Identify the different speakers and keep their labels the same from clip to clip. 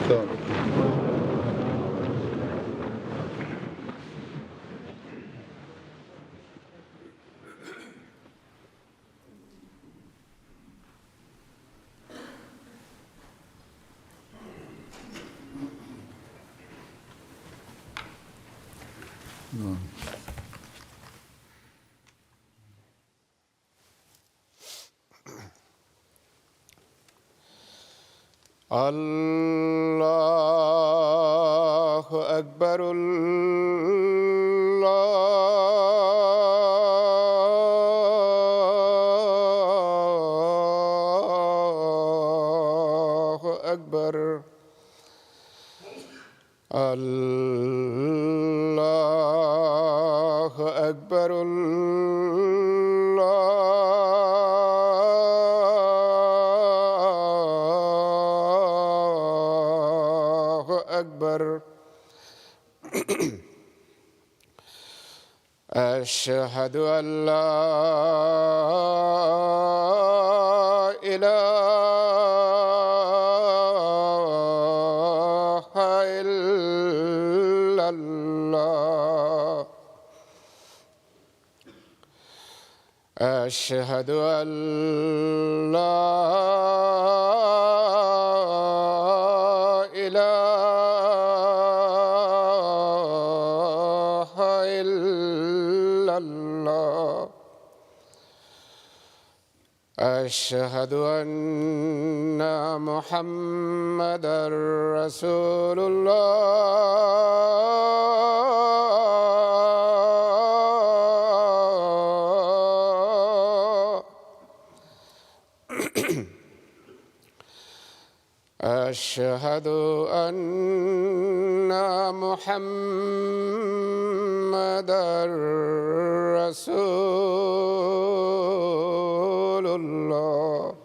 Speaker 1: السلام. الله أكبر. الله أكبر. الله أكبر. أكبر. أشهد أن لا إله إلا الله. أشهد أن لا إله إلا الله. أشهد أن محمدًا رسول الله. أشهد أن محمدًا رسول الله.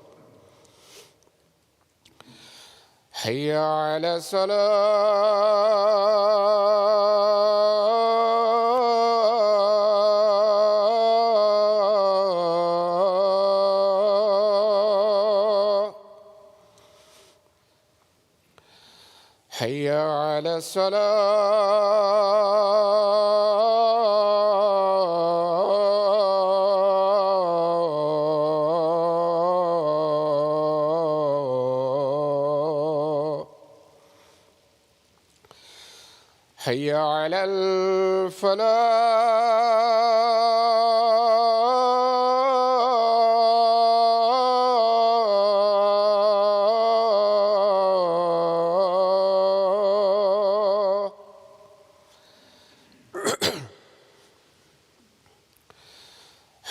Speaker 1: حي على الصلاة. حي على الصلاة. حي على الفلاح.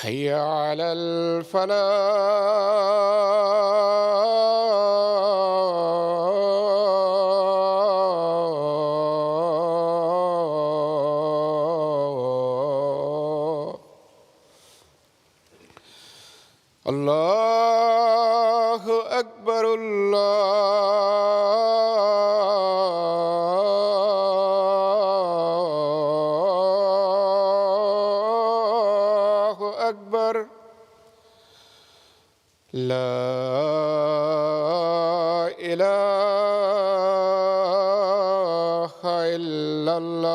Speaker 1: حي على الفلاح. الله أكبر. الله أكبر. لا إله إلا الله.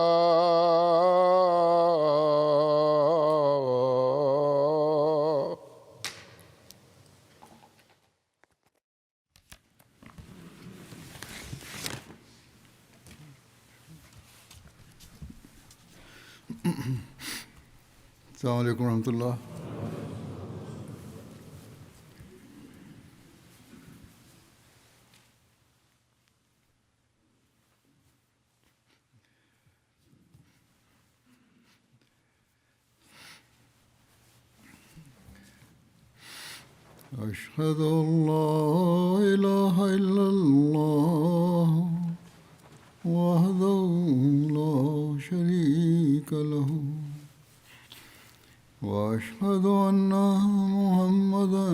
Speaker 1: السلام عليكم ورحمة الله. أشهد أن لا إله إلا الله وحده لا شريك له وأشهد أن محمدًا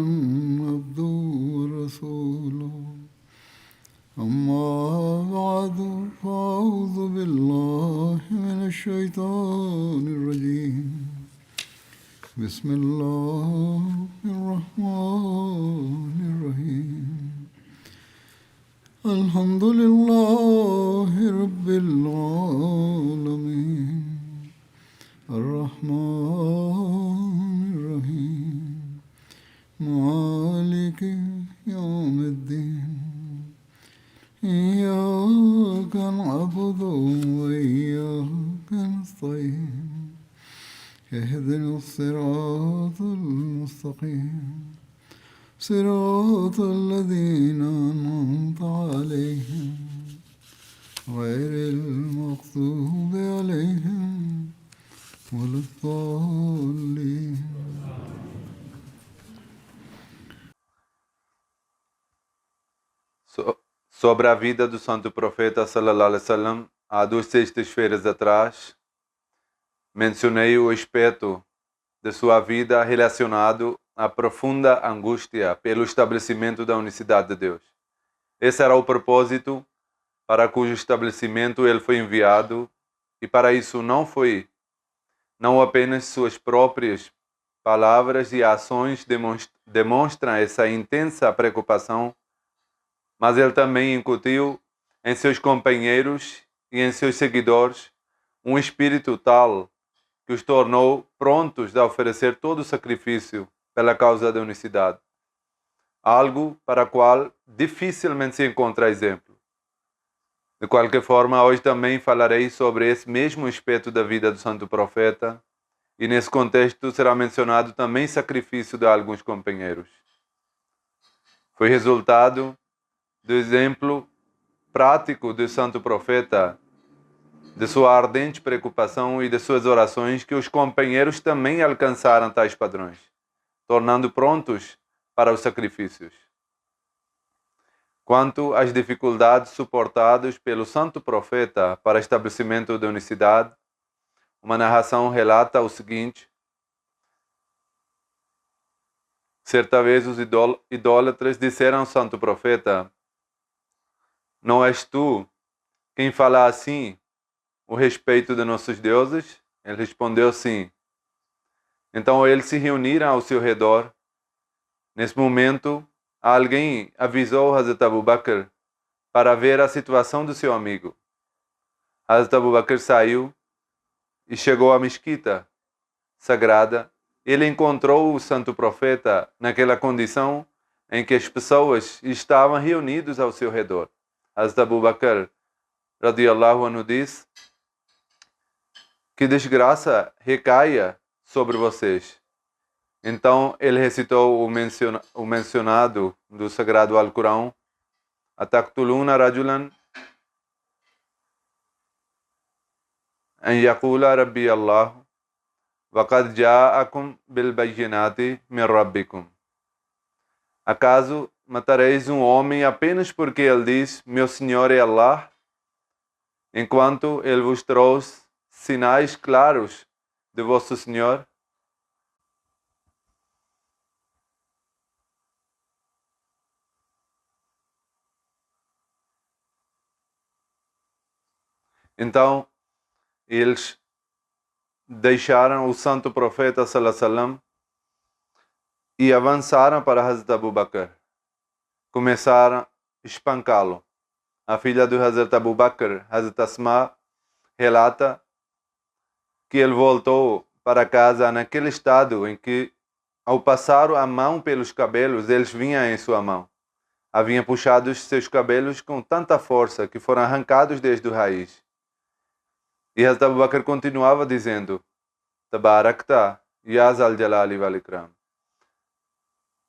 Speaker 1: عبده ورسوله. أما بعد فأعوذ بالله من الشيطان الرجيم. بسم الله الرحمن الرحيم. الحمد لله رب العالمين الرحمن الرحيم مالك يوم الدين إياك نعبد وإياك نستعين اهدنا الصراط المستقيم صراط الذين أنعمت عليهم غير المغضوب عليهم ولا الضالين.
Speaker 2: Sobre a vida do santo profeta sallallahu alaihi wasallam, há 2 sextas-feiras atrás, mencionei o aspecto de sua vida relacionado à profunda angústia pelo estabelecimento da unicidade de Deus. Esse era o propósito para cujo estabelecimento ele foi enviado, e para isso não apenas suas próprias palavras e ações demonstram essa intensa preocupação, mas ele também incutiu em seus companheiros e em seus seguidores um espírito tal que os tornou prontos a oferecer todo o sacrifício pela causa da unicidade. Algo para o qual dificilmente se encontra exemplo. De qualquer forma, hoje também falarei sobre esse mesmo aspecto da vida do santo profeta, e nesse contexto será mencionado também sacrifício de alguns companheiros. Foi resultado do exemplo prático do santo profeta, de sua ardente preocupação e de suas orações, que os companheiros também alcançaram tais padrões, tornando prontos para os sacrifícios. Quanto às dificuldades suportadas pelo santo profeta para estabelecimento da unicidade, uma narração relata o seguinte: certa vez os idólatras disseram ao santo profeta: "Não és tu quem fala assim o respeito de nossos deuses?" Ele respondeu: "Sim." Então eles se reuniram ao seu redor. Nesse momento, alguém avisou Hazrat Abu Bakr para ver a situação do seu amigo. Hazrat Abu Bakr saiu e chegou à mesquita sagrada. Ele encontrou o santo profeta naquela condição em que as pessoas estavam reunidas ao seu redor. Hazrat Abu Bakr radiyallahu anhu disse: "Que desgraça recaia sobre vocês." Então ele recitou o mencionado do Sagrado Alcorão: "Ataqtuluna rajulan an yaqula rabbi Allah wa qad ja'akum bil bayyinati min rabbikum." Acaso matareis um homem apenas porque ele diz: "Meu Senhor é Allah", enquanto ele vos trouxe sinais claros de vosso Senhor? Então, eles deixaram o santo profeta sallallahu alaihi wasallam e avançaram para Hazrat Abu Bakr. Começaram a espancá-lo. A filha do Hazrat Abu Bakr, Hazrat Asma, relata que ele voltou para casa naquele estado em que, ao passar a mão pelos cabelos, eles vinham em sua mão. Haviam puxado os seus cabelos com tanta força que foram arrancados desde o raiz. E Hazrat Abu Bakr continuava dizendo: "Tabarakta, ya Zal Jalali wal Ikram."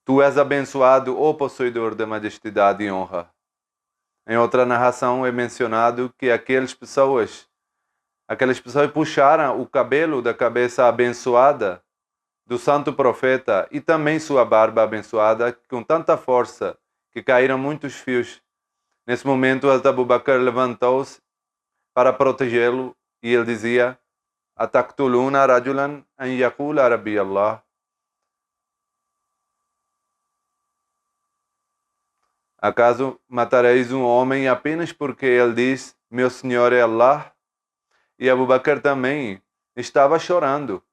Speaker 2: Tu és abençoado, ó possuidor da majestade e honra. Em outra narração é mencionado que aquelas pessoas puxaram o cabelo da cabeça abençoada do santo profeta e também sua barba abençoada com tanta força que caíram muitos fios. Nesse momento, Hazrat Abu Bakr levantou-se para protegê-lo e ele dizia: "Ataqtuluna rajulan an yaqula rabbi Allah." Acaso matareis um homem apenas porque ele diz: "Meu Senhor é Allah"? E Abu Bakr também estava chorando.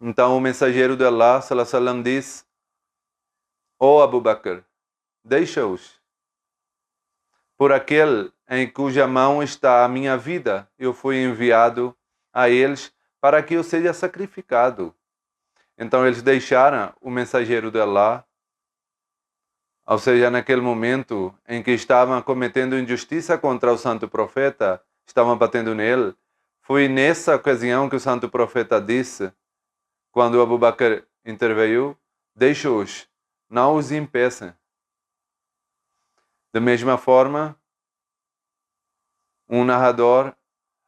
Speaker 2: Então o mensageiro de Allah sallallahu alaihi wasallam disse: "Ó Abu Bakr, deixa-os. Por aquele em cuja mão está a minha vida, eu fui enviado a eles para que eu seja sacrificado. Então eles deixaram o mensageiro de Allah, ou seja, naquele momento em que estavam cometendo injustiça contra o santo profeta, estavam batendo nele. Foi nessa ocasião que o santo profeta disse, quando Abu Bakr interveio, deixe-os, não os impeçam. Da mesma forma, um narrador,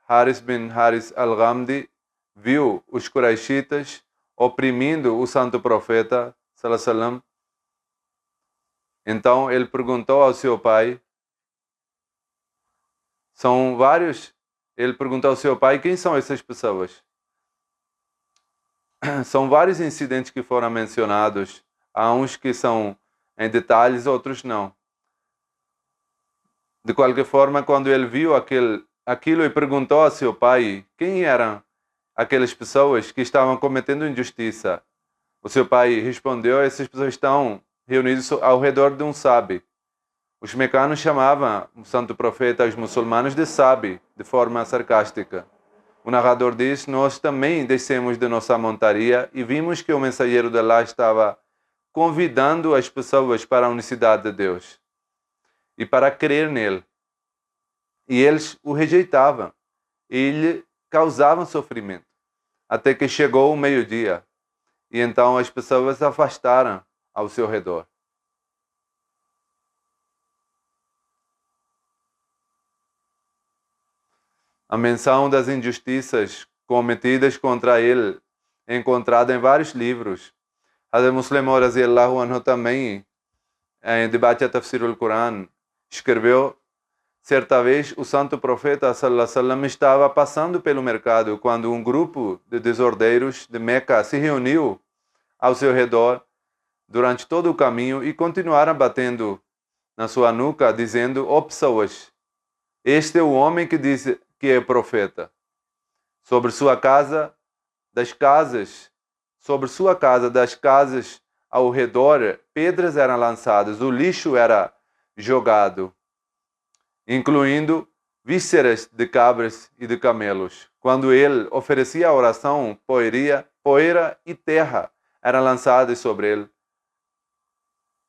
Speaker 2: Haris bin Haris al-Ghamdi, viu os Quraishitas oprimindo o santo profeta, sallallahu alaihi wasallam. Então ele perguntou ao seu pai, ele perguntou ao seu pai, quem são essas pessoas? São vários incidentes que foram mencionados, há uns que são em detalhes, outros não. De qualquer forma, quando ele viu aquilo e perguntou a seu pai quem eram aquelas pessoas que estavam cometendo injustiça, o seu pai respondeu, essas pessoas estão reunidas ao redor de um sábio. Os mecanos chamavam o santo profeta, os muçulmanos, de sábio, de forma sarcástica. O narrador diz, nós também descemos de nossa montaria e vimos que o mensageiro de Allah estava convidando as pessoas para a unicidade de Deus e para crer nele. E eles o rejeitavam e lhe causavam sofrimento. Até que chegou o meio-dia e então as pessoas se afastaram ao seu redor. A menção das injustiças cometidas contra ele é encontrada em vários livros. Hazrat Muslim radhiyallahu anhu também, em debate a Tafsir al-Quran, escreveu, certa vez o santo profeta sallallahu alaihi wasallam estava passando pelo mercado quando um grupo de desordeiros de Meca se reuniu ao seu redor durante todo o caminho e continuaram batendo na sua nuca, dizendo, ó pessoas, este é o homem que diz que é profeta. Sobre sua casa, das casas ao redor, pedras eram lançadas, o lixo era jogado, incluindo vísceras de cabras e de camelos. Quando ele oferecia a oração, poeira e terra eram lançadas sobre ele.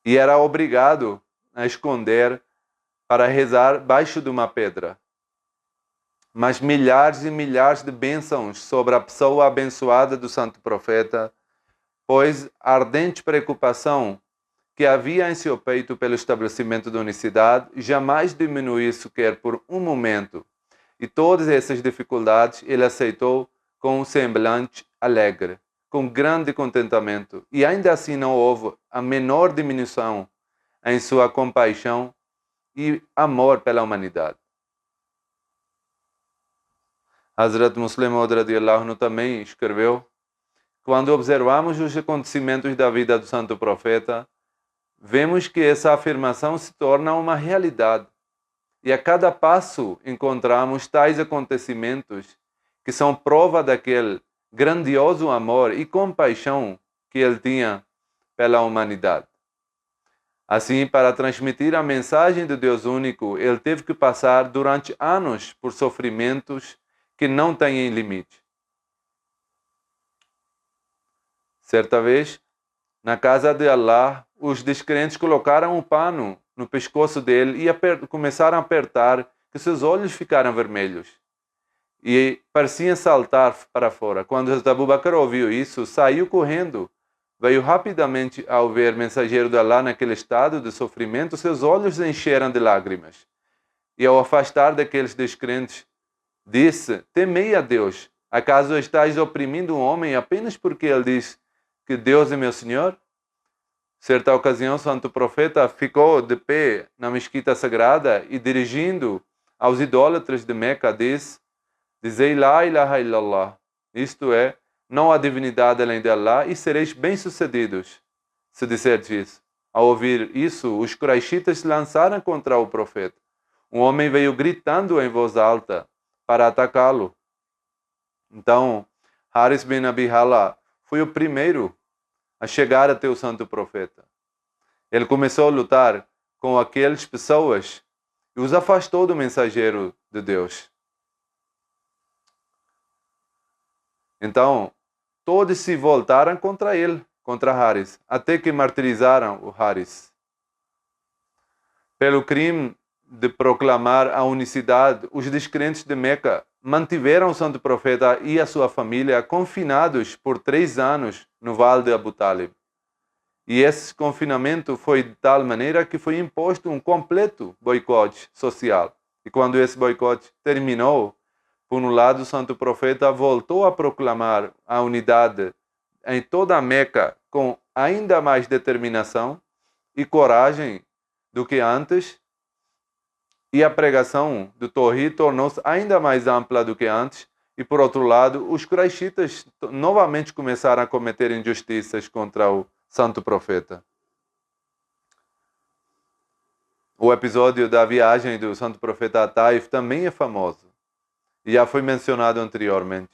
Speaker 2: E era obrigado a esconder para rezar baixo de uma pedra. Mas milhares e milhares de bênçãos sobre a pessoa abençoada do santo profeta, pois a ardente preocupação que havia em seu peito pelo estabelecimento da unicidade jamais diminuiu sequer por um momento. E todas essas dificuldades ele aceitou com um semblante alegre, com grande contentamento. E ainda assim não houve a menor diminuição em sua compaixão e amor pela humanidade. Hazrat Muslim Maud radhiyallahu anhu também escreveu, quando observamos os acontecimentos da vida do santo profeta, vemos que essa afirmação se torna uma realidade. E a cada passo encontramos tais acontecimentos que são prova daquele grandioso amor e compaixão que ele tinha pela humanidade. Assim, para transmitir a mensagem do Deus único, ele teve que passar durante anos por sofrimentos que não têm limite. Certa vez, na casa de Allah, os descrentes colocaram um pano no pescoço dele e começaram a apertar, que seus olhos ficaram vermelhos. E pareciam saltar para fora. Quando Abu Bakr ouviu isso, saiu correndo. Veio rapidamente ao ver o mensageiro de Allah naquele estado de sofrimento, seus olhos encheram de lágrimas. E ao afastar daqueles descrentes, disse, temei a Deus. Acaso estáis oprimindo um homem apenas porque ele diz que Deus é meu Senhor? Certa ocasião, o santo profeta ficou de pé na mesquita sagrada e dirigindo aos idólatras de Meca, dizei La ilaha illallah, isto é, não há divindade além de Allah e sereis bem-sucedidos, se disserdes isso. Ao ouvir isso, os Quraishitas se lançaram contra o profeta. Um homem veio gritando em voz alta para atacá-lo. Então, Haris bin Abi Hala foi o primeiro a chegar até o santo profeta. Ele começou a lutar com aquelas pessoas e os afastou do mensageiro de Deus. Então, todos se voltaram contra ele, contra Haris, até que martirizaram o Haris. Pelo crime de proclamar a unicidade, os descrentes de Meca mantiveram o santo profeta e a sua família confinados por 3 anos no Vale de Abu Talib. E esse confinamento foi de tal maneira que foi imposto um completo boicote social. E quando esse boicote terminou, por um lado, o santo profeta voltou a proclamar a unidade em toda a Meca com ainda mais determinação e coragem do que antes, e a pregação do Tawhid tornou-se ainda mais ampla do que antes, e por outro lado, os quraishitas novamente começaram a cometer injustiças contra o santo profeta. O episódio da viagem do santo profeta a Taif também é famoso, e já foi mencionado anteriormente.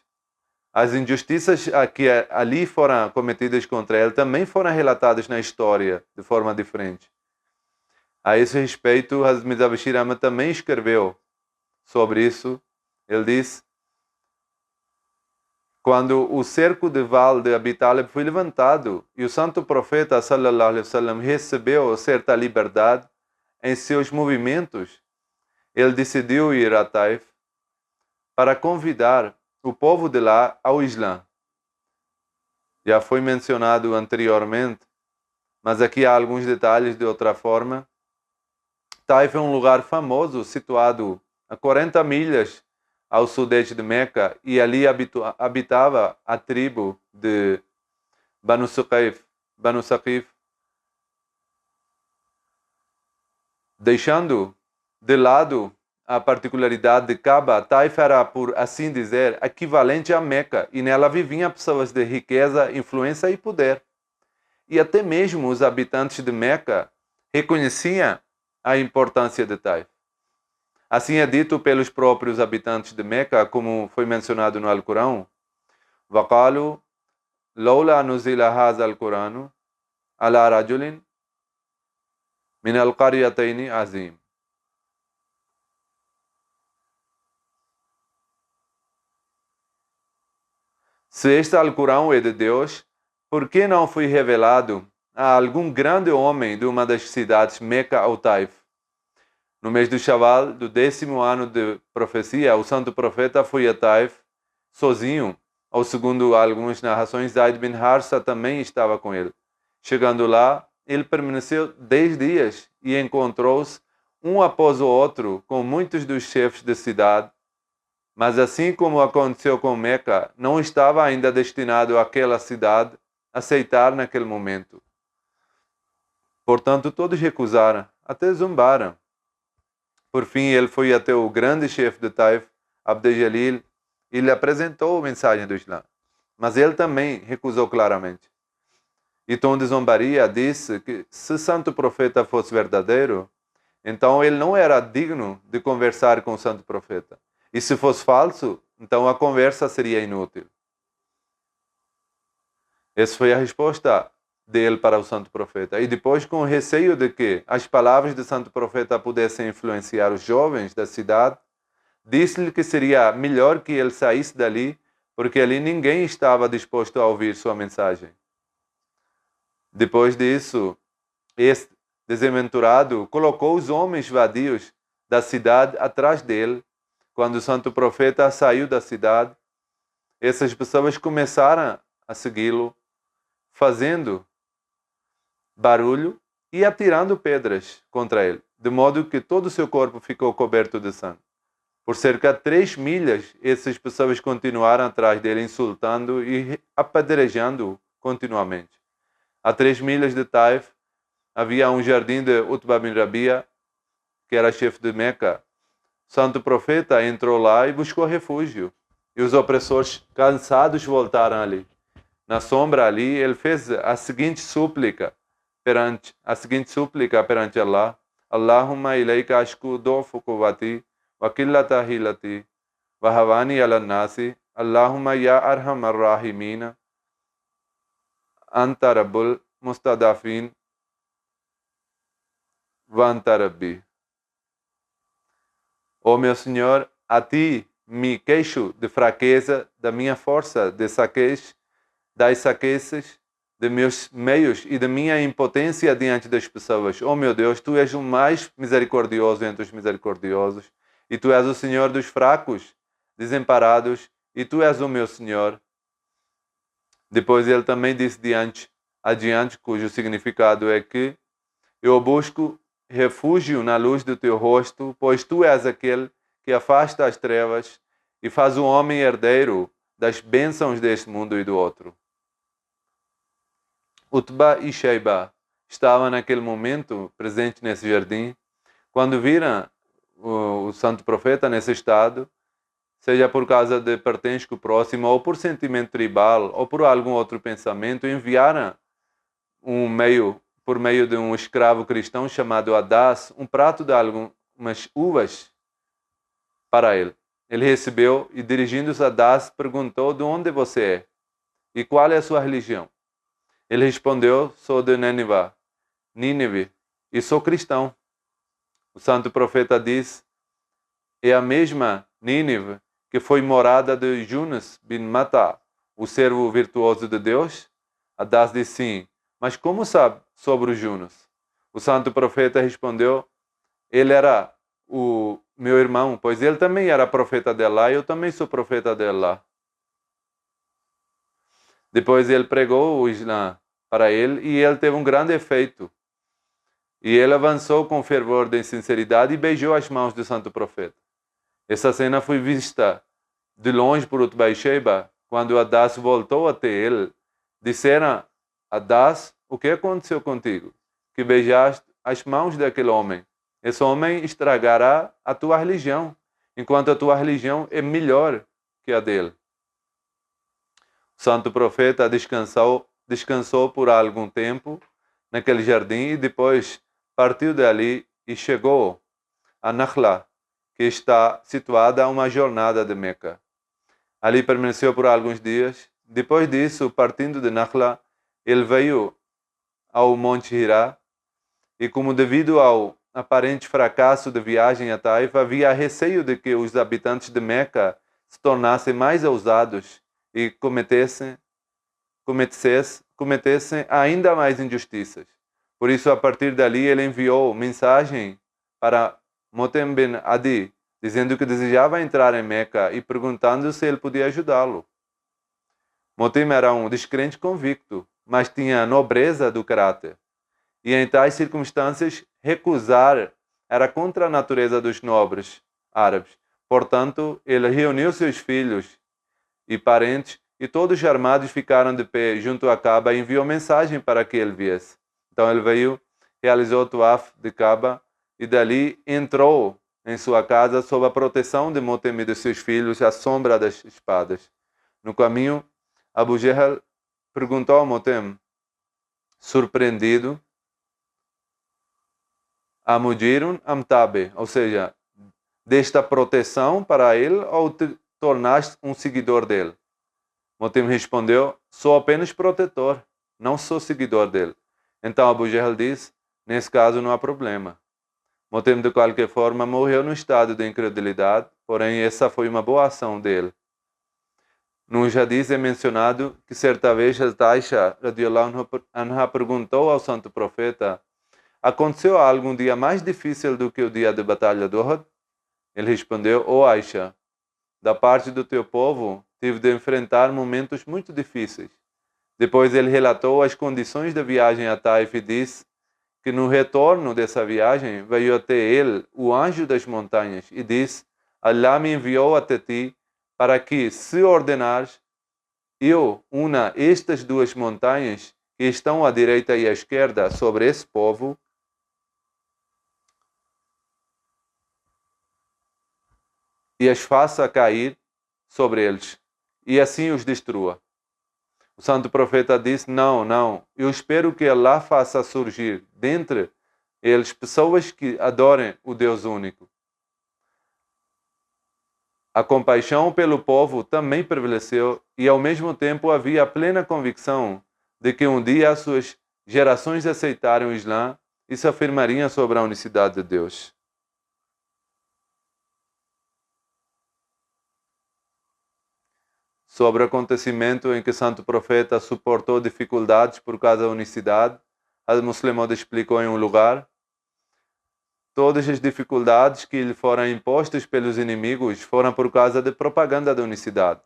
Speaker 2: As injustiças que ali foram cometidas contra ele também foram relatadas na história de forma diferente. A esse respeito, Hazrat Mirza Bashir Ahmad também escreveu sobre isso. Ele disse: quando o cerco de Val de Abi Talib foi levantado e o santo profeta sallallahu alaihi wasallam recebeu certa liberdade em seus movimentos, ele decidiu ir a Taif para convidar o povo de lá ao Islã. Já foi mencionado anteriormente, mas aqui há alguns detalhes de outra forma. Taif é um lugar famoso, situado a 40 milhas ao sudeste de Meca, e ali habitava a tribo de Banu Saqif. Deixando de lado a particularidade de Kaaba, Taif era, por assim dizer, equivalente a Meca, e nela viviam pessoas de riqueza, influência e poder. E até mesmo os habitantes de Meca reconheciam a importância de Taif. Assim é dito pelos próprios habitantes de Meca, como foi mencionado no Alcorão: وَقَالُوا لَوْلَا نُزِلَ هَذَا الْقُرْآنُ عَلَى رَجُلٍ مِنَ الْقَرْيَتَيْنِ عَظِيمٍ. Se este Alcorão é de Deus, por que não foi revelado a algum grande homem de uma das cidades, Meca ou Taif? No mês de Shawwal, do 10º ano de profecia, o santo profeta foi a Taif sozinho, ou segundo algumas narrações, Zaid bin Harsa também estava com ele. Chegando lá, ele permaneceu 10 dias e encontrou-se um após o outro com muitos dos chefes da cidade, mas assim como aconteceu com Meca, não estava ainda destinado àquela cidade aceitar naquele momento. Portanto, todos recusaram, até zombaram. Por fim, ele foi até o grande chefe de Taif, Abd-Jalil, e lhe apresentou a mensagem do Islã. Mas ele também recusou claramente. E tom de zombaria disse que se santo profeta fosse verdadeiro, então ele não era digno de conversar com o santo profeta. E se fosse falso, então a conversa seria inútil. Essa foi a resposta dele para o santo profeta. E depois, com o receio de que as palavras do santo profeta pudessem influenciar os jovens da cidade, disse-lhe que seria melhor que ele saísse dali, porque ali ninguém estava disposto a ouvir sua mensagem. Depois disso, este desventurado colocou os homens vadios da cidade atrás dele. Quando o santo profeta saiu da cidade, essas pessoas começaram a segui-lo, fazendo barulho e atirando pedras contra ele, de modo que todo o seu corpo ficou coberto de sangue. Por cerca de 3 milhas, essas pessoas continuaram atrás dele, insultando e apedrejando-o continuamente. A 3 milhas de Taif havia um jardim de Utbah bin Rabia, que era chefe de Meca. O santo profeta entrou lá e buscou refúgio. E os opressores, cansados, voltaram ali. Na sombra ali, ele fez a seguinte súplica perante Allah: Allahumma ilayka ashku du'fu quwwati wa qillata hilati wa hawani ala nasi. Allahumma ya arhamar rahimina anta rabbul mustadafin Vantarabhi. Ó meu Senhor, a ti me queixo de fraqueza da minha força, de saquez, das saquezas de meus meios e da minha impotência diante das pessoas. Ó meu Deus, tu és o mais misericordioso entre os misericordiosos, e tu és o Senhor dos fracos, desamparados, e tu és o meu Senhor. Depois ele também disse adiante, cujo significado é que eu busco refúgio na luz do teu rosto, pois tu és aquele que afasta as trevas e faz o homem herdeiro das bênçãos deste mundo e do outro. Utbah e Shaiba estavam naquele momento presentes nesse jardim. Quando viram o santo profeta nesse estado, seja por causa de parentesco próximo, ou por sentimento tribal, ou por algum outro pensamento, enviaram por meio de um escravo cristão chamado Adas, um prato de algumas uvas para ele. Ele recebeu e, dirigindo-se a Adas, perguntou: de onde você é e qual é a sua religião? Ele respondeu: sou de Nínive, e sou cristão. O santo profeta diz: é a mesma Nínive que foi morada de Yunus bin Matta, o servo virtuoso de Deus? Adas disse: sim. Mas como sabe sobre o Yunus? O santo profeta respondeu: ele era o meu irmão, pois ele também era profeta de Allah e eu também sou profeta de Allah. Depois ele pregou o Islã para ele e ele teve um grande efeito. E ele avançou com fervor de sinceridade e beijou as mãos do santo profeta. Essa cena foi vista de longe por Utbah e Shaiba. Quando Adas voltou até ele, disseram: Adas, o que aconteceu contigo? Que beijaste as mãos daquele homem. Esse homem estragará a tua religião, enquanto a tua religião é melhor que a dele. O santo profeta descansou por algum tempo naquele jardim e depois partiu dali e chegou a Nakhla, que está situada a uma jornada de Meca. Ali permaneceu por alguns dias. Depois disso, partindo de Nakhla, ele veio ao Monte Hira e, como devido ao aparente fracasso da viagem a Taif, havia receio de que os habitantes de Meca se tornassem mais ousados e cometessem ainda mais injustiças. Por isso, a partir dali, ele enviou mensagem para Motem bin Adi, dizendo que desejava entrar em Meca e perguntando se ele podia ajudá-lo. Motem era um descrente convicto, mas tinha nobreza do caráter. E em tais circunstâncias, recusar era contra a natureza dos nobres árabes. Portanto, ele reuniu seus filhos e parentes e todos armados ficaram de pé junto à Kaaba e enviou mensagem para que ele viesse. Então ele veio, realizou o tuaf de Kaaba e dali entrou em sua casa sob a proteção de Motem e de seus filhos, à sombra das espadas. No caminho, Abu Jahl perguntou a Motem, surpreendido: Amudirun amtabe, ou seja, desta proteção para ele ou te tornaste um seguidor dele? Motem respondeu: sou apenas protetor, não sou seguidor dele. Então Abu Jahl disse: nesse caso não há problema. Motem, de qualquer forma, morreu no estado de incredulidade, porém essa foi uma boa ação dele. No hadith é mencionado que certa vez Aisha radhiyallahu anha perguntou ao santo profeta: aconteceu algum dia mais difícil do que o dia da batalha de Uhud? Ele respondeu: ó Aisha, da parte do teu povo tive de enfrentar momentos muito difíceis. Depois ele relatou as condições da viagem a Taif e disse que no retorno dessa viagem veio até ele o anjo das montanhas e disse: Allah me enviou até ti para que, se ordenares, eu una estas duas montanhas que estão à direita e à esquerda sobre esse povo e as faça cair sobre eles, e assim os destrua. O santo profeta disse: não, eu espero que Allah faça surgir dentre eles pessoas que adorem o Deus único. A compaixão pelo povo também prevaleceu e, ao mesmo tempo, havia a plena convicção de que um dia as suas gerações aceitaram o Islã isso afirmaria sobre a unicidade de Deus. Sobre o acontecimento em que o santo profeta suportou dificuldades por causa da unicidade, Hazrat Maud explicou em um lugar: todas as dificuldades que lhe foram impostas pelos inimigos foram por causa da propaganda da unicidade.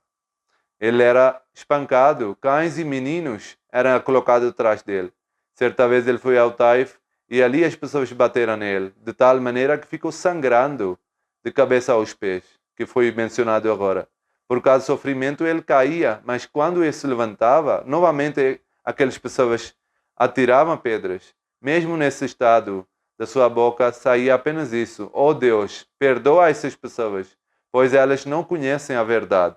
Speaker 2: Ele era espancado, cães e meninos eram colocados atrás dele. Certa vez ele foi ao Taif e ali as pessoas bateram nele, de tal maneira que ficou sangrando de cabeça aos pés, que foi mencionado agora. Por causa do sofrimento ele caía, mas quando ele se levantava, novamente aquelas pessoas atiravam pedras. Mesmo nesse estado, da sua boca saía apenas isso: oh Deus, perdoa essas pessoas, pois elas não conhecem a verdade.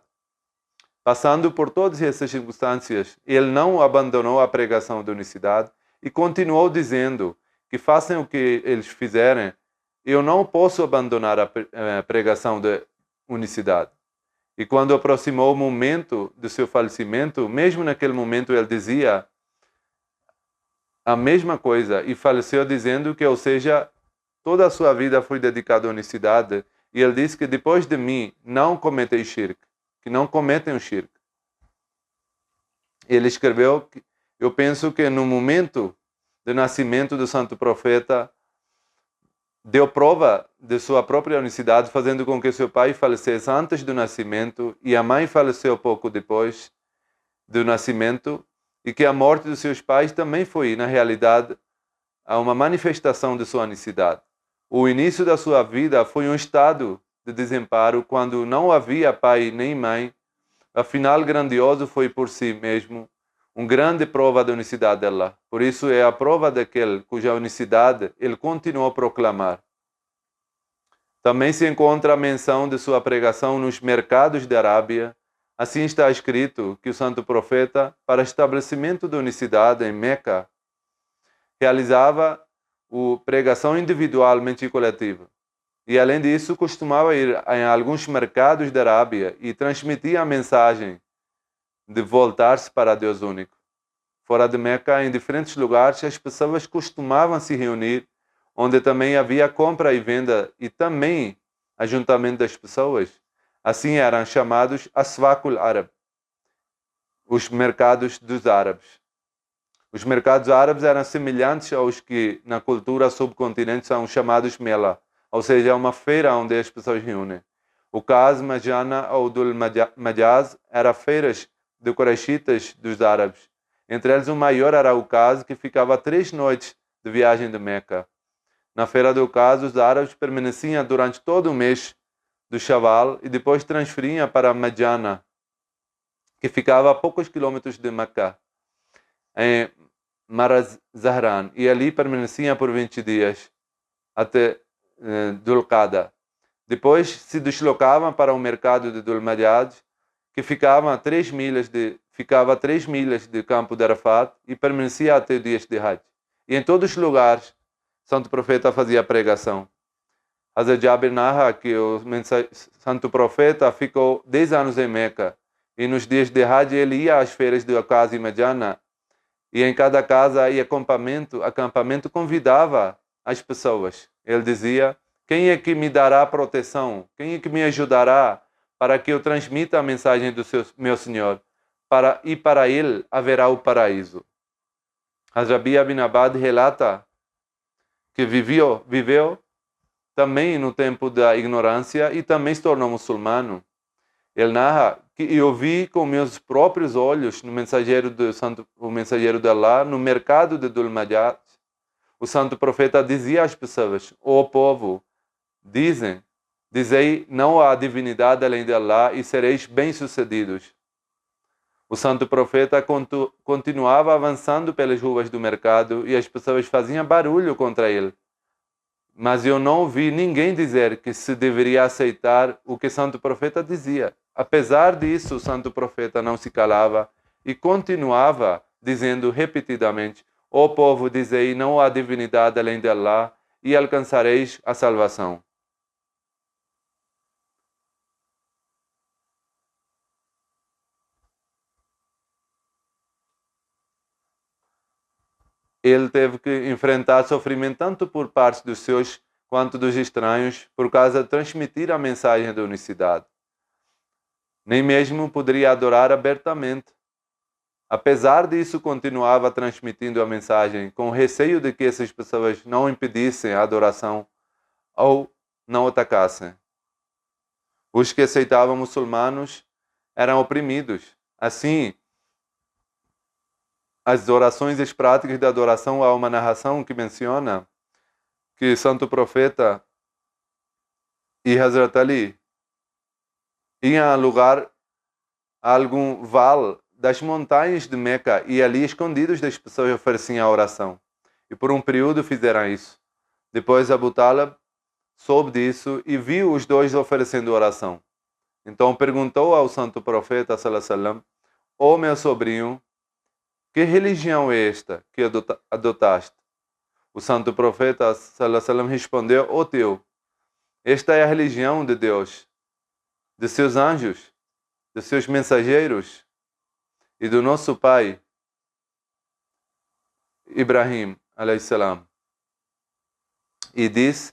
Speaker 2: Passando por todas essas circunstâncias, ele não abandonou a pregação da unicidade e continuou dizendo que façam o que eles fizerem, eu não posso abandonar a pregação da unicidade. E quando aproximou o momento do seu falecimento, mesmo naquele momento ele dizia a mesma coisa e faleceu dizendo que, ou seja, toda a sua vida foi dedicada à unicidade. E ele disse que depois de mim não cometem shirk, que não cometem o shirk. Ele escreveu que eu penso que no momento do nascimento do santo profeta deu prova de sua própria unicidade, fazendo com que seu pai falecesse antes do nascimento e a mãe faleceu pouco depois do nascimento, e que a morte dos seus pais também foi, na realidade, uma manifestação de sua unicidade. O início da sua vida foi um estado de desamparo, quando não havia pai nem mãe. A final grandioso foi por si mesmo uma grande prova da unicidade de Allah. Por isso é a prova daquele cuja unicidade ele continuou a proclamar. Também se encontra a menção de sua pregação nos mercados da Arábia. Assim está escrito que o santo profeta, para estabelecimento da unicidade em Meca, realizava a pregação individualmente e coletiva. E além disso, costumava ir em alguns mercados da Arábia e transmitia a mensagem de voltar-se para Deus único. Fora de Meca, em diferentes lugares, as pessoas costumavam se reunir, onde também havia compra e venda e também ajuntamento das pessoas. Assim eram chamados Aswaqul Arab, os mercados dos árabes. Os mercados árabes eram semelhantes aos que na cultura subcontinente são chamados Mela, ou seja, é uma feira onde as pessoas reúnem. O Kaz Majana ou Dul Majaz eram feiras de Quraishitas dos árabes. Entre eles o maior era o Kaz, que ficava 3 noites de viagem de Meca. Na feira do Kaz, os árabes permaneciam durante todo o mês do Shawwal e depois transferiam para Majana, que ficava a poucos quilômetros de Meca, em Maraz Zahran, e ali permaneciam por 20 dias até Dulqada. Depois se deslocavam para o mercado de Dulmajad, que ficava a 3 milhas de campo de Arafat e permanecia até dias de Hajj. E em todos os lugares, o santo profeta fazia pregação. Hazrat Jabir narra que o santo profeta ficou 10 anos em Meca e nos dias de Hajj ele ia às feiras de Akaz e Majana, e em cada casa e acampamento convidava as pessoas. Ele dizia: quem é que me dará proteção? Quem é que me ajudará para que eu transmita a mensagem do meu Senhor? E para ele haverá o paraíso. Hazrat Bia bin Abad relata que viveu também no tempo da ignorância e também se tornou muçulmano. Ele narra que eu vi com meus próprios olhos o mensageiro de Allah no mercado de Dulmajad. O santo profeta dizia às pessoas: ó povo, dizei não há divindade além de Allah e sereis bem-sucedidos. O santo profeta continuava avançando pelas ruas do mercado e as pessoas faziam barulho contra ele. Mas eu não ouvi ninguém dizer que se deveria aceitar o que o santo profeta dizia. Apesar disso, o santo profeta não se calava e continuava dizendo repetidamente: ó povo, dizei, não há divindade além de Allah e alcançareis a salvação. ele teve que enfrentar sofrimento tanto por parte dos seus quanto dos estranhos por causa de transmitir a mensagem da unicidade. Nem mesmo poderia adorar abertamente. Apesar disso, continuava transmitindo a mensagem com receio de que essas pessoas não impedissem a adoração ou não atacassem. Os que aceitavam muçulmanos eram oprimidos. Assim, as orações e as práticas de adoração, há uma narração que menciona que Santo Profeta e Hazrat Ali iam a lugar a algum vale das montanhas de Meca e ali escondidos das pessoas ofereciam a oração. E por um período fizeram isso. Depois Abu Talib soube disso e viu os dois oferecendo oração. Então perguntou ao Santo Profeta sallallahu alaihi wasallam: "Ó meu sobrinho, que religião é esta que adotaste?" O Santo Profeta sallallahu alaihi wasallam respondeu: "Ó teu, esta é a religião de Deus, de seus anjos, de seus mensageiros e do nosso pai Ibrahim alayhi salam." E diz: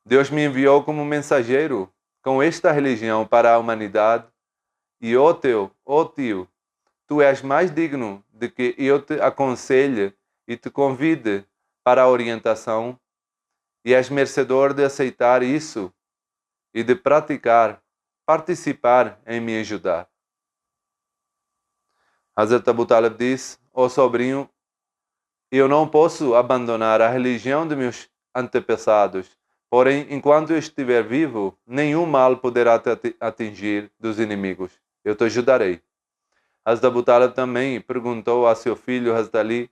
Speaker 2: "Deus me enviou como mensageiro com esta religião para a humanidade e ó tio, tu és mais digno de que eu te aconselhe e te convide para a orientação e és merecedor de aceitar isso e de participar em me ajudar." Hazrat Abu Talib diz: "Ó sobrinho, eu não posso abandonar a religião de meus antepassados, porém, enquanto eu estiver vivo, nenhum mal poderá te atingir dos inimigos. Eu te ajudarei." Hazrat Abu Talib também perguntou a seu filho Hazrat Ali: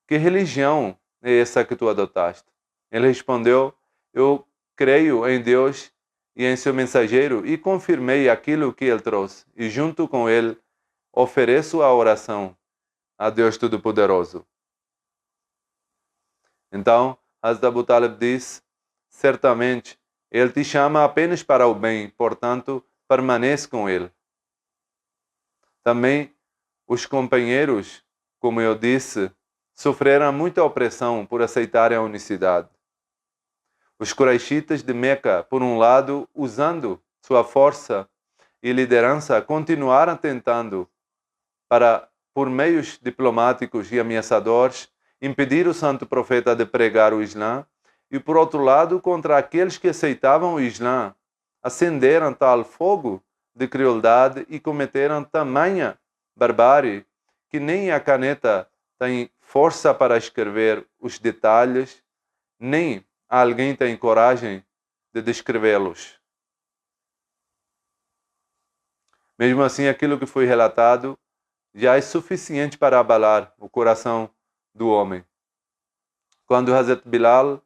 Speaker 2: "Que religião é essa que tu adotaste?" Ele respondeu: "Eu creio em Deus e em seu mensageiro e confirmei aquilo que ele trouxe, e junto com ele ofereço a oração a Deus Todo-Poderoso." Então, Hazrat Abu Talib diz: "Certamente, ele te chama apenas para o bem, portanto, permanece com ele." Também, os companheiros, como eu disse, sofreram muita opressão por aceitarem a unicidade. Os Quraishitas de Meca, por um lado, usando sua força e liderança, continuaram tentando, por meios diplomáticos e ameaçadores, impedir o Santo Profeta de pregar o Islã, e por outro lado, contra aqueles que aceitavam o Islã, acenderam tal fogo de crueldade e cometeram tamanha barbárie que nem a caneta tem força para escrever os detalhes, nem alguém tem coragem de descrevê-los. Mesmo assim, aquilo que foi relatado já é suficiente para abalar o coração do homem. Quando Hazrat Bilal,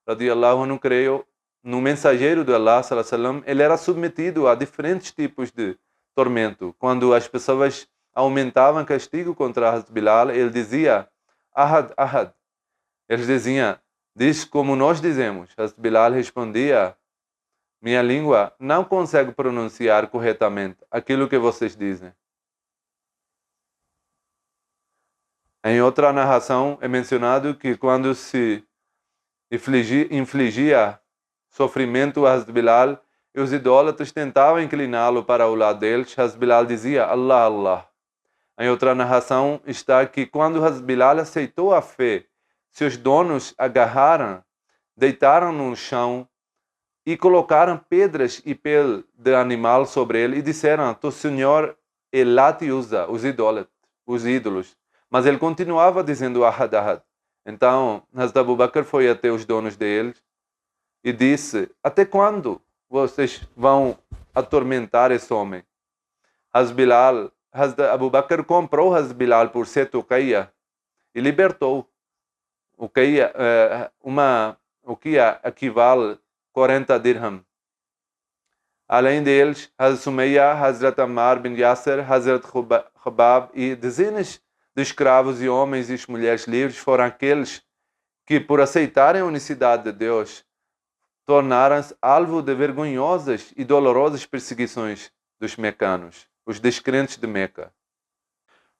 Speaker 2: radiyallahu anhu, creio no mensageiro de Allah, sallallahu alaihi wasallam, ele era submetido a diferentes tipos de tormento. Quando as pessoas aumentavam castigo contra Hazrat Bilal, ele dizia: "Ahad, Ahad." Eles diziam: "Diz como nós dizemos." Hazrat Bilal respondia: "Minha língua não consegue pronunciar corretamente aquilo que vocês dizem." Em outra narração é mencionado que quando se infligia sofrimento a Hazrat Bilal e os idólatras tentavam incliná-lo para o lado deles, Hazrat Bilal dizia: "Allah, Allah." Em outra narração está que quando Hazrat Bilal aceitou a fé, seus donos agarraram, deitaram no chão e colocaram pedras e pele de animal sobre ele e disseram: "Tu senhor é Lat e Uzza, os ídolos." Mas ele continuava dizendo Ahad, Ahad. Então, Hazrat Abu Bakr foi até os donos deles e disse: "Até quando vocês vão atormentar esse homem?" Hazrat Abu Bakr comprou Hazrat Bilal por 7 uqiyya e libertou. O que equivale 40 dirham. Além deles, Hazrat Sumayya, Hazrat Ammar bin Yasser, Hazrat Khubab e dezenas de escravos e homens e mulheres livres foram aqueles que, por aceitarem a unicidade de Deus, tornaram-se alvo de vergonhosas e dolorosas perseguições dos mecanos, os descrentes de Meca.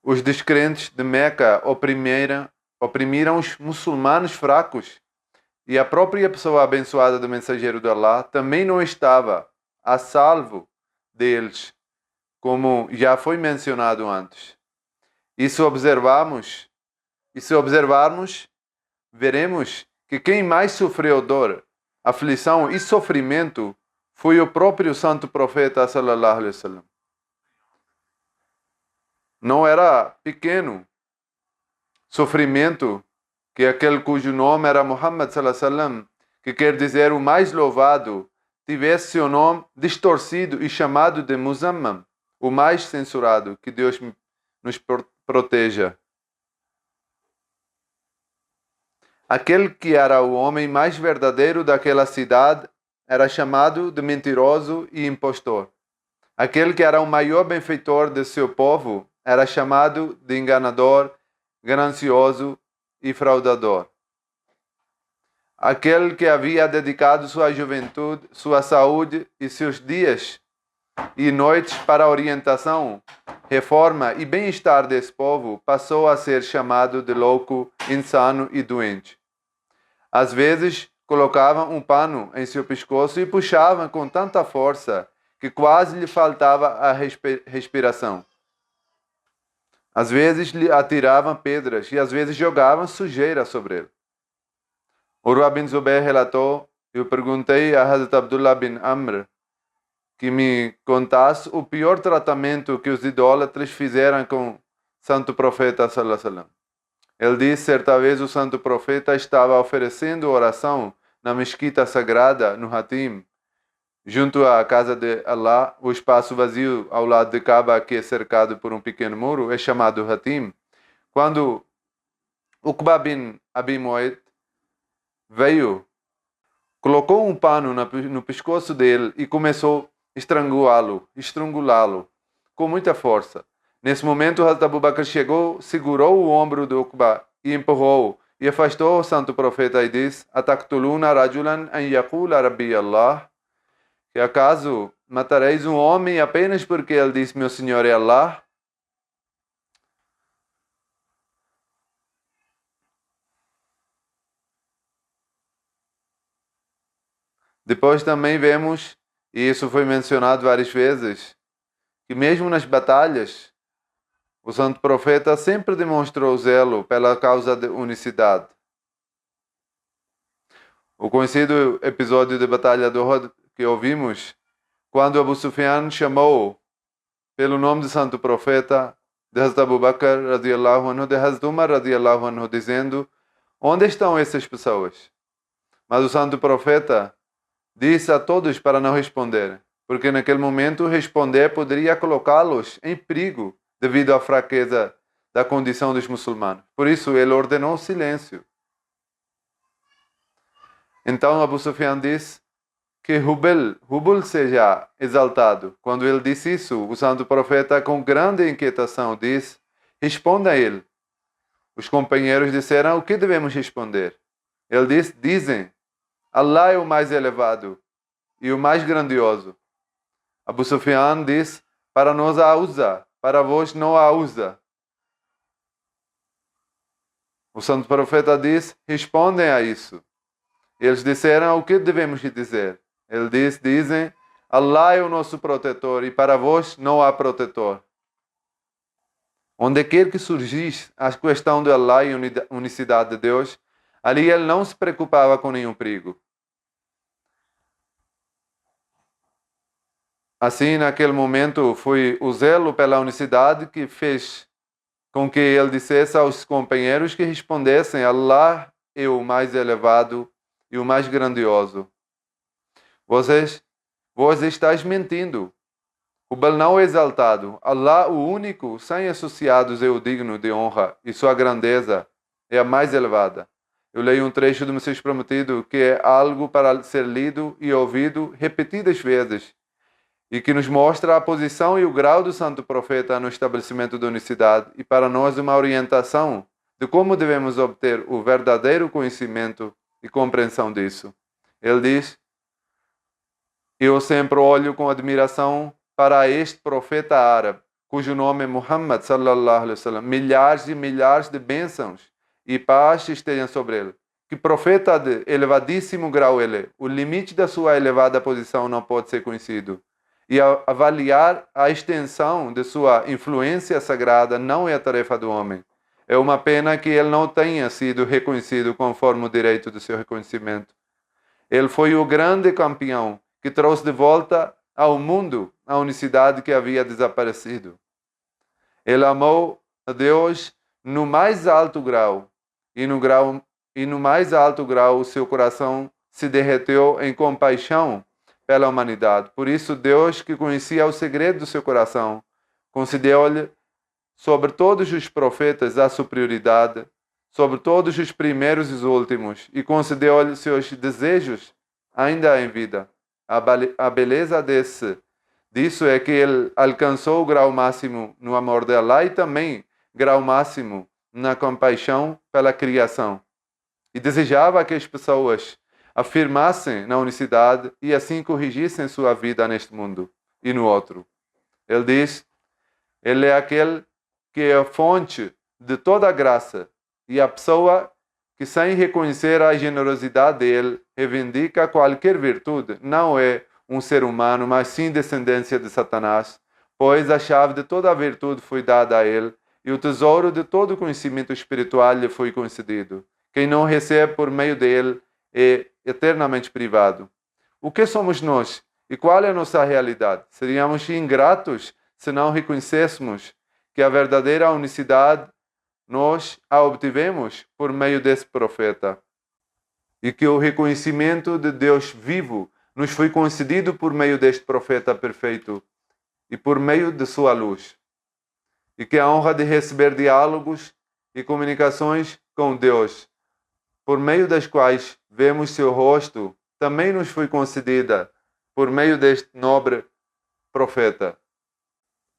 Speaker 2: Os descrentes de Meca oprimiram oprimiram os muçulmanos fracos. E a própria pessoa abençoada do mensageiro de Allah também não estava a salvo deles, como já foi mencionado antes. E se observarmos, veremos que quem mais sofreu dor, aflição e sofrimento foi o próprio santo profeta sallallahu alaihi wasallam. Não era pequeno sofrimento que aquele cujo nome era Muhammad sallallahu alaihi wasallam, que quer dizer o mais louvado, tivesse seu nome distorcido e chamado de Muzammam, o mais censurado. Que Deus nos proteja. Aquele que era o homem mais verdadeiro daquela cidade era chamado de mentiroso e impostor. Aquele que era o maior benfeitor de seu povo era chamado de enganador, ganancioso e fraudador. Aquele que havia dedicado sua juventude, sua saúde e seus dias e noites para a orientação, reforma e bem-estar desse povo passou a ser chamado de louco, insano e doente. Às vezes, colocavam um pano em seu pescoço e puxavam com tanta força que quase lhe faltava a respiração. Às vezes lhe atiravam pedras e às vezes jogavam sujeira sobre ele. Urwa bin Zubair relatou: eu perguntei a Hazrat Abdullah bin Amr que me contasse o pior tratamento que os idólatras fizeram com o santo profeta sallallahu alaihi wasallam. Ele disse: certa vez o santo profeta estava oferecendo oração na mesquita sagrada no Hatim, junto à casa de Allah. O espaço vazio ao lado de Kaaba, que é cercado por um pequeno muro, é chamado Hatim. Quando Uqba bin Abi Mu'ayt veio, colocou um pano no pescoço dele e começou a estrangulá-lo com muita força. Nesse momento, Hazrat Abu Bakr chegou, segurou o ombro de Uqba e empurrou e afastou o santo profeta e disse: Ataqtuluna rajulan an yaqula Rabbi Allah? Que acaso matareis um homem apenas porque ele disse: meu Senhor é Allah? Depois também vemos, e isso foi mencionado várias vezes, que mesmo nas batalhas, o santo profeta sempre demonstrou zelo pela causa de unicidade. O conhecido episódio de Batalha de Uhud que ouvimos, quando Abu Sufyan chamou pelo nome do santo profeta, de Hazrat Abu Bakr radiyallahu anhu, de Hazrat Umar radiyallahu anhu, dizendo: onde estão essas pessoas? Mas o santo profeta disse a todos para não responder, porque naquele momento responder poderia colocá-los em perigo devido à fraqueza da condição dos muçulmanos. Por isso ele ordenou silêncio. Então Abu Sufyan disse que Hubal seja exaltado. Quando ele disse isso, o santo profeta, com grande inquietação, disse: responda a ele. Os companheiros disseram: o que devemos responder? Ele disse: dizem, Allah é o mais elevado e o mais grandioso. Abu Sufyan disse: para nós a usa, para vós não a usa. O santo profeta disse: respondem a isso. Eles disseram: o que devemos dizer? Ele disse: dizem, Allah é o nosso protetor e para vós não há protetor. Onde quer que surgisse a questão de Allah e unicidade de Deus, ali ele não se preocupava com nenhum perigo. Assim, naquele momento, foi o zelo pela unicidade que fez com que ele dissesse aos companheiros que respondessem: Allah é o mais elevado e o mais grandioso. Vós estáis mentindo. O Baal não é exaltado. Allah, o único, sem associados, é o digno de honra e sua grandeza é a mais elevada. Eu leio um trecho do Messias Prometido que é algo para ser lido e ouvido repetidas vezes e que nos mostra a posição e o grau do santo profeta no estabelecimento da unicidade e para nós uma orientação de como devemos obter o verdadeiro conhecimento e compreensão disso. Ele diz: eu sempre olho com admiração para este profeta árabe, cujo nome é Muhammad sallallahu alaihi wasallam. Milhares e milhares de bênçãos e paz estejam sobre ele. Que profeta de elevadíssimo grau ele é. O limite da sua elevada posição não pode ser conhecido. E avaliar a extensão de sua influência sagrada não é a tarefa do homem. É uma pena que ele não tenha sido reconhecido conforme o direito do seu reconhecimento. Ele foi o grande campeão que trouxe de volta ao mundo a unicidade que havia desaparecido. Ele amou a Deus no mais alto grau, e no mais alto grau o seu coração se derreteu em compaixão pela humanidade. Por isso, Deus, que conhecia o segredo do seu coração, concedeu-lhe sobre todos os profetas a superioridade, sobre todos os primeiros e os últimos, e concedeu-lhe seus desejos ainda em vida. A beleza disso é que ele alcançou o grau máximo no amor de Allah e também grau máximo na compaixão pela criação. E desejava que as pessoas afirmassem na unicidade e assim corrigissem sua vida neste mundo e no outro. Ele diz, ele é aquele que é a fonte de toda a graça e a pessoa que, sem reconhecer a generosidade dele, reivindica qualquer virtude, não é um ser humano, mas sim descendência de Satanás, pois a chave de toda a virtude foi dada a ele e o tesouro de todo o conhecimento espiritual lhe foi concedido. Quem não recebe por meio dele é eternamente privado. O que somos nós e qual é a nossa realidade? Seríamos ingratos se não reconhecêssemos que a verdadeira unicidade nós a obtivemos por meio desse profeta e que o reconhecimento de Deus vivo nos foi concedido por meio deste profeta perfeito e por meio de sua luz, e que a honra de receber diálogos e comunicações com Deus, por meio das quais vemos seu rosto, também nos foi concedida por meio deste nobre profeta.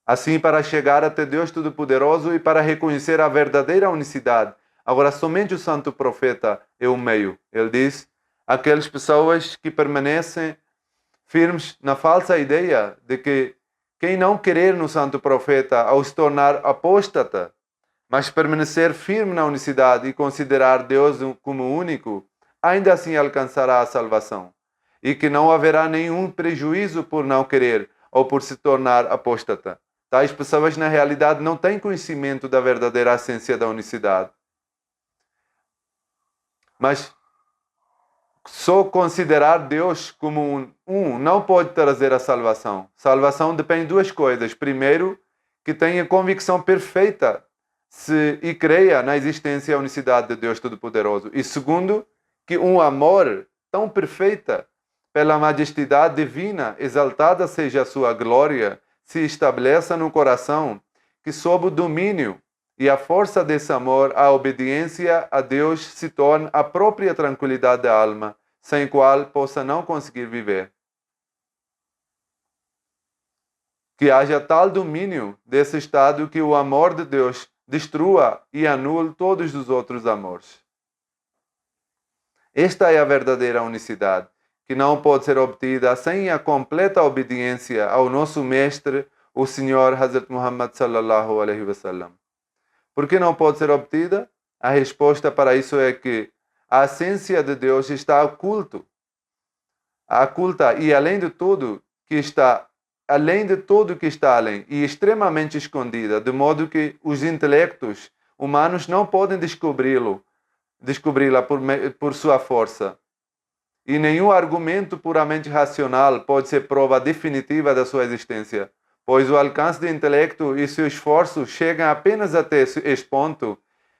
Speaker 2: Assim, para chegar até Deus Todo-Poderoso e para reconhecer a verdadeira unicidade. Agora, somente o santo profeta é o meio. Ele diz, aquelas pessoas que permanecem firmes na falsa ideia de que quem não querer no santo profeta ao se tornar apóstata, mas permanecer firme na unicidade e considerar Deus como único, ainda assim alcançará a salvação. E que não haverá nenhum prejuízo por não querer ou por se tornar apóstata. Tais pessoas, na realidade, não têm conhecimento da verdadeira essência da unicidade. Mas só considerar Deus como um não pode trazer a salvação. Salvação depende de duas coisas. Primeiro, que tenha convicção perfeita e creia na existência e a unicidade de Deus Todo-Poderoso. E segundo, que um amor tão perfeito pela majestade divina, exaltada seja a sua glória, se estabeleça no coração, que sob o domínio e a força desse amor, a obediência a Deus se torne a própria tranquilidade da alma, sem qual possa não conseguir viver. Que haja tal domínio desse estado que o amor de Deus destrua e anule todos os outros amores. Esta é a verdadeira unicidade, que não pode ser obtida sem a completa obediência ao nosso mestre, o Senhor Hazrat Muhammad sallallahu alaihi wasallam. Por que não pode ser obtida? A resposta para isso é que a essência de Deus está oculta e além de tudo que está além e extremamente escondida, de modo que os intelectos humanos não podem descobri-la por sua força. E nenhum argumento puramente racional pode ser prova definitiva da sua existência, pois o alcance do intelecto e seu esforço chegam apenas até este ponto,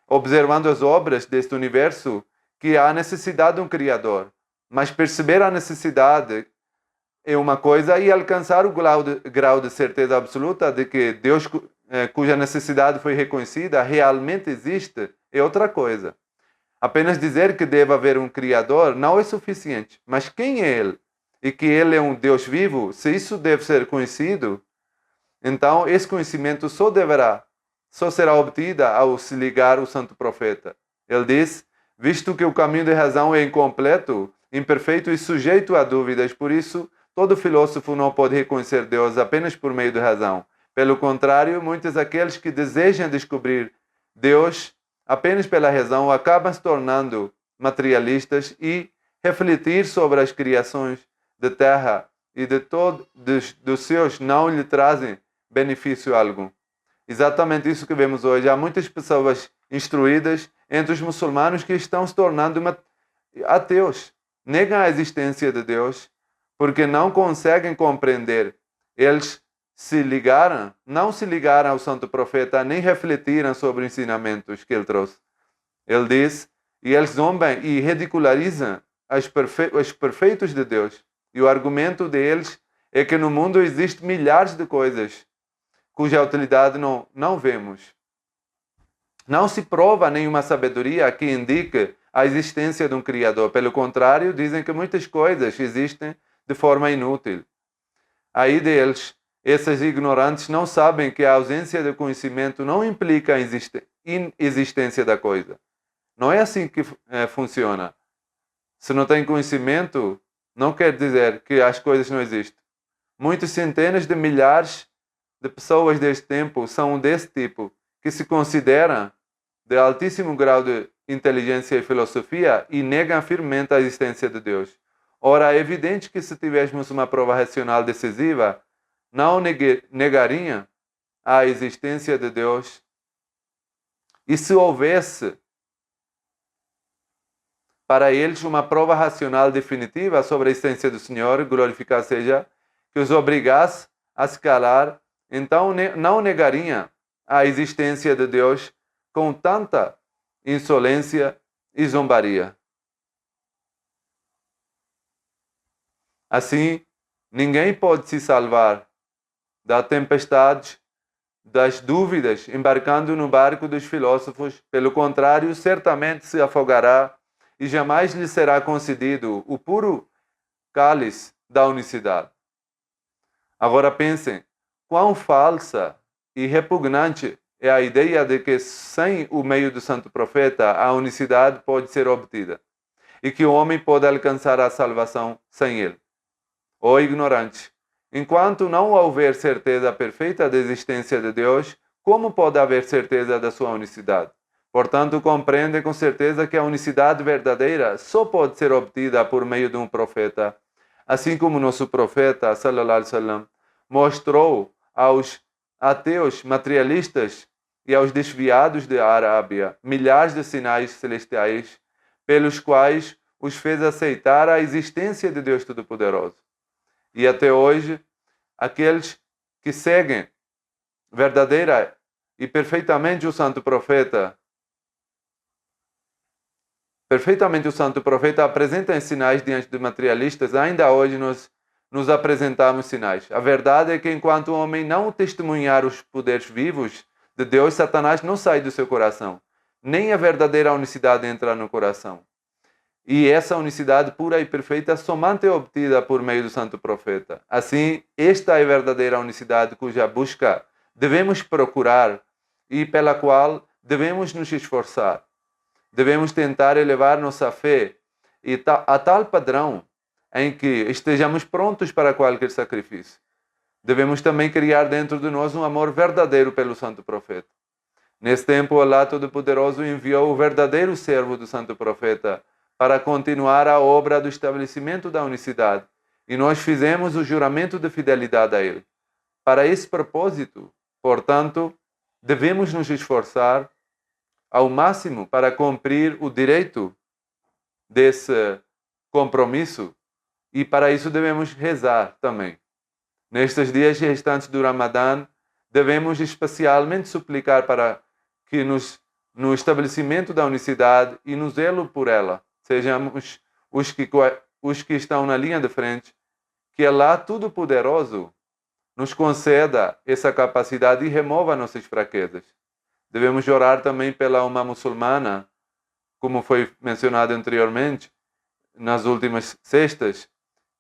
Speaker 2: observando as obras deste universo, que há necessidade de um Criador. Mas perceber a necessidade é uma coisa e alcançar o grau de certeza absoluta de que Deus, cuja necessidade foi reconhecida, realmente existe, é outra coisa. Apenas dizer que deve haver um Criador não é suficiente. Mas quem é Ele? E que Ele é um Deus vivo? Se isso deve ser conhecido, então esse conhecimento só será obtido ao se ligar ao santo profeta. Ele diz, visto que o caminho de razão é incompleto, imperfeito e sujeito a dúvidas, por isso todo filósofo não pode reconhecer Deus apenas por meio da razão. Pelo contrário, muitos daqueles que desejam descobrir Deus apenas pela razão, acabam se tornando materialistas e refletir sobre as criações da terra e de todos dos seus não lhe trazem benefício algum. Exatamente isso que vemos hoje. Há muitas pessoas instruídas entre os muçulmanos que estão se tornando ateus. Negam a existência de Deus porque não conseguem compreender. Eles não se ligaram ao santo profeta, nem refletiram sobre os ensinamentos que ele trouxe. Ele diz, e eles zombam e ridicularizam os perfeitos de Deus. E o argumento deles é que no mundo existem milhares de coisas cuja utilidade não vemos. Não se prova nenhuma sabedoria que indique a existência de um Criador. Pelo contrário, dizem que muitas coisas existem de forma inútil. Aí deles, esses ignorantes não sabem que a ausência de conhecimento não implica a inexistência da coisa. Não é assim que funciona. Se não tem conhecimento, não quer dizer que as coisas não existem. Muitas centenas de milhares de pessoas deste tempo são desse tipo, que se consideram de altíssimo grau de inteligência e filosofia e negam firmemente a existência de Deus. Ora, é evidente que se tivéssemos uma prova racional decisiva, não negariam a existência de Deus. E se houvesse para eles uma prova racional definitiva sobre a existência do Senhor, glorificado seja, que os obrigasse a se calar, então não negariam a existência de Deus com tanta insolência e zombaria. Assim, ninguém pode se salvar das tempestades, das dúvidas, embarcando no barco dos filósofos. Pelo contrário, certamente se afogará e jamais lhe será concedido o puro cálice da unicidade. Agora pensem, quão falsa e repugnante é a ideia de que sem o meio do santo profeta a unicidade pode ser obtida e que o homem pode alcançar a salvação sem ele. Ó ignorantes, enquanto não houver certeza perfeita da existência de Deus, como pode haver certeza da sua unicidade? Portanto, compreendem com certeza que a unicidade verdadeira só pode ser obtida por meio de um profeta, assim como nosso profeta, sallallahu alaihi wasallam, mostrou aos ateus materialistas e aos desviados da Arábia milhares de sinais celestiais pelos quais os fez aceitar a existência de Deus Todo-Poderoso. E até hoje, aqueles que seguem verdadeira e perfeitamente o santo profeta apresenta sinais diante de materialistas. Ainda hoje nos apresentamos sinais. A verdade é que enquanto o homem não testemunhar os poderes vivos de Deus, Satanás não sai do seu coração. Nem a verdadeira unicidade entra no coração. E essa unicidade pura e perfeita somente é obtida por meio do santo profeta. Assim, esta é a verdadeira unicidade cuja busca devemos procurar e pela qual devemos nos esforçar. Devemos tentar elevar nossa fé a tal padrão em que estejamos prontos para qualquer sacrifício. Devemos também criar dentro de nós um amor verdadeiro pelo santo profeta. Nesse tempo, Allah Todo-Poderoso enviou o verdadeiro servo do santo profeta para continuar a obra do estabelecimento da unicidade, e nós fizemos o juramento de fidelidade a ele. Para esse propósito, portanto, devemos nos esforçar ao máximo para cumprir o direito desse compromisso, e para isso devemos rezar também. Nestes dias restantes do Ramadã, devemos especialmente suplicar para que no estabelecimento da unicidade e no zelo por ela, sejamos os que estão na linha de frente, que Allah Todo-Poderoso nos conceda essa capacidade e remova nossas fraquezas. Devemos orar também pela uma muçulmana, como foi mencionado anteriormente, nas últimas sextas,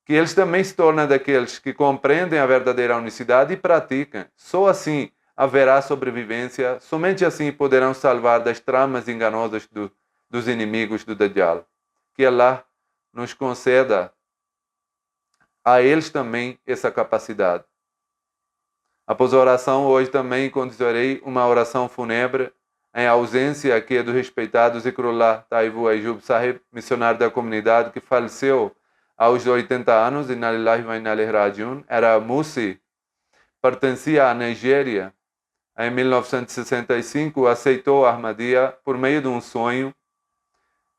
Speaker 2: que eles também se tornem daqueles que compreendem a verdadeira unicidade e praticam. Só assim haverá sobrevivência, somente assim poderão salvar das tramas enganosas dos inimigos do Dajjal. Que Allah nos conceda a eles também essa capacidade. Após a oração, hoje também conduzirei uma oração fúnebre em ausência aqui do respeitado Zikrullah Taibu Ayub Sahib, missionário da comunidade, que faleceu aos 80 anos, Inna Lillahi wa Inna Ilaihi Rajiun, era Musi, pertencia à Nigéria. Em 1965, aceitou a Ahmadiyya por meio de um sonho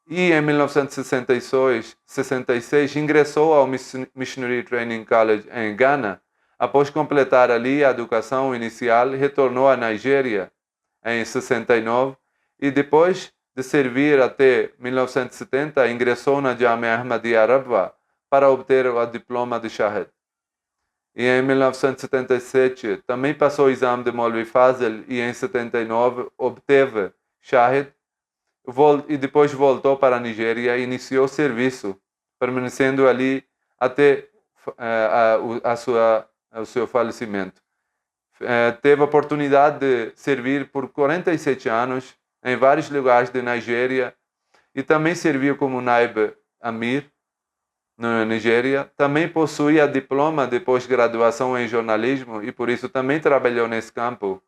Speaker 2: e em 1966 ingressou ao Missionary Training College em Ghana. Após completar ali a educação inicial, retornou à Nigéria em 69 e depois de servir até 1970, ingressou na Jamia Ahmadiyya Rabwa para obter o diploma de Shahid. E em 1977 também passou o exame de Maulvi Fazl e em 79 obteve Shahid e depois voltou para a Nigéria e iniciou serviço, permanecendo ali até o seu falecimento. Teve a oportunidade de servir por 47 anos em vários lugares da Nigéria e também serviu como Naib Amir na Nigéria. Também possuía diploma de pós-graduação em jornalismo e por isso também trabalhou nesse campo.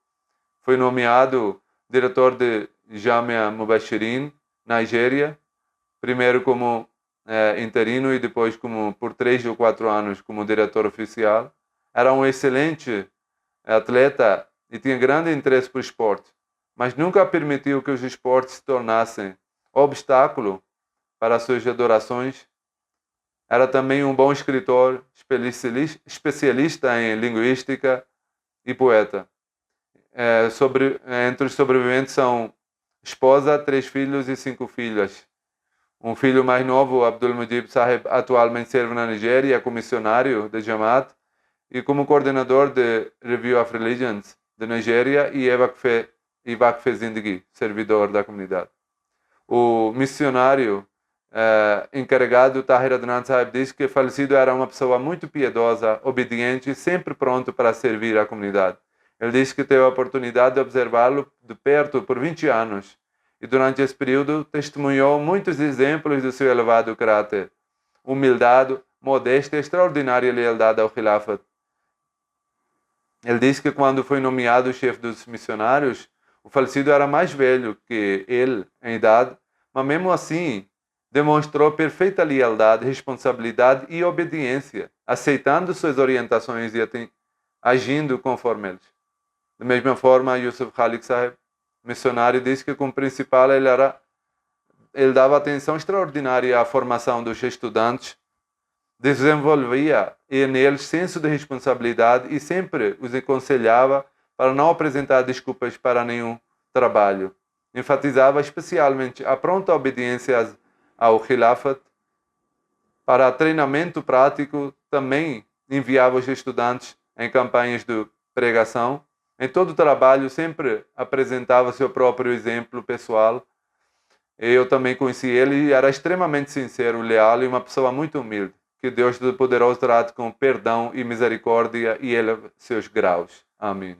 Speaker 2: Foi nomeado diretor de Jamia Mubashirin, Nigéria, primeiro como interino e depois por 3 ou 4 anos como diretor oficial. Era um excelente atleta e tinha grande interesse por esporte, mas nunca permitiu que os esportes se tornassem obstáculo para as suas adorações. Era também um bom escritor, especialista em linguística e poeta. Entre os sobreviventes são esposa, 3 filhos e 5 filhas. Um filho mais novo, Abdul Mujib Sahib, atualmente serve na Nigéria como missionário de Jamaat e como coordenador de Review of Religions de Nigéria e Vakfe Zindagi, servidor da comunidade. O missionário encarregado, Tahir Adnan Sahib, diz que o falecido era uma pessoa muito piedosa, obediente e sempre pronto para servir a comunidade. Ele diz que teve a oportunidade de observá-lo de perto por 20 anos e durante esse período testemunhou muitos exemplos do seu elevado caráter, humildade, modéstia e extraordinária lealdade ao Khilafat. Ele diz que quando foi nomeado chefe dos missionários, o falecido era mais velho que ele em idade, mas mesmo assim demonstrou perfeita lealdade, responsabilidade e obediência, aceitando suas orientações e agindo conforme eles. Da mesma forma, Yusuf Khalik Sahib, missionário, disse que como principal ele dava atenção extraordinária à formação dos estudantes, desenvolvia neles senso de responsabilidade e sempre os aconselhava para não apresentar desculpas para nenhum trabalho. Enfatizava especialmente a pronta obediência ao Khilafat. Para treinamento prático, também enviava os estudantes em campanhas de pregação. Em todo o trabalho, sempre apresentava seu próprio exemplo pessoal. Eu também conheci ele e era extremamente sincero, leal e uma pessoa muito humilde. Que Deus Todo-Poderoso trate com perdão e misericórdia e eleve seus graus. Amém.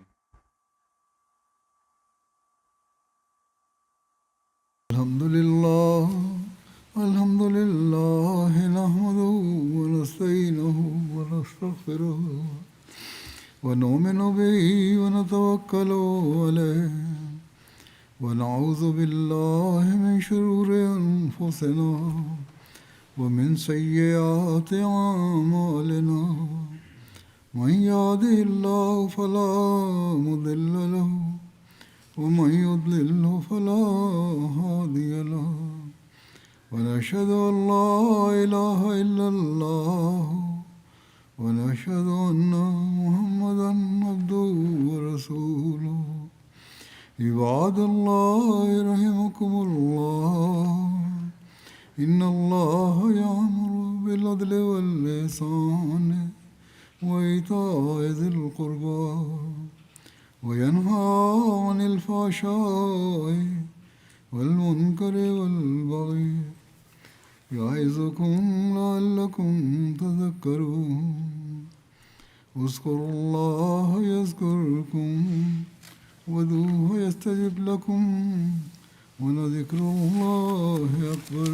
Speaker 1: Alhamdulillah, alhamdulillah, nahmaduhu wa nasta'inuhu wa nastaghfiruh wa nu'minu bihi wa natawakkalu alayhi wa na'udhu billahi min shururi anfusina ومن سيئات أعمالنا من يهده الله فلا مضل له ومن يضلل فلا هادي له ونشهد أن لا إله إلا الله ونشهد أن محمدا عبده ورسوله عباد الله رحمكم الله إن الله يأمر بالعدل والإحسان وإيتاء ذي القربى وينهى عن الفحشاء والمنكر والبغي يعظكم لعلكم تذكرون اذكروا الله يذكركم وادعوه يستجب لكم ولذكر الله أكبر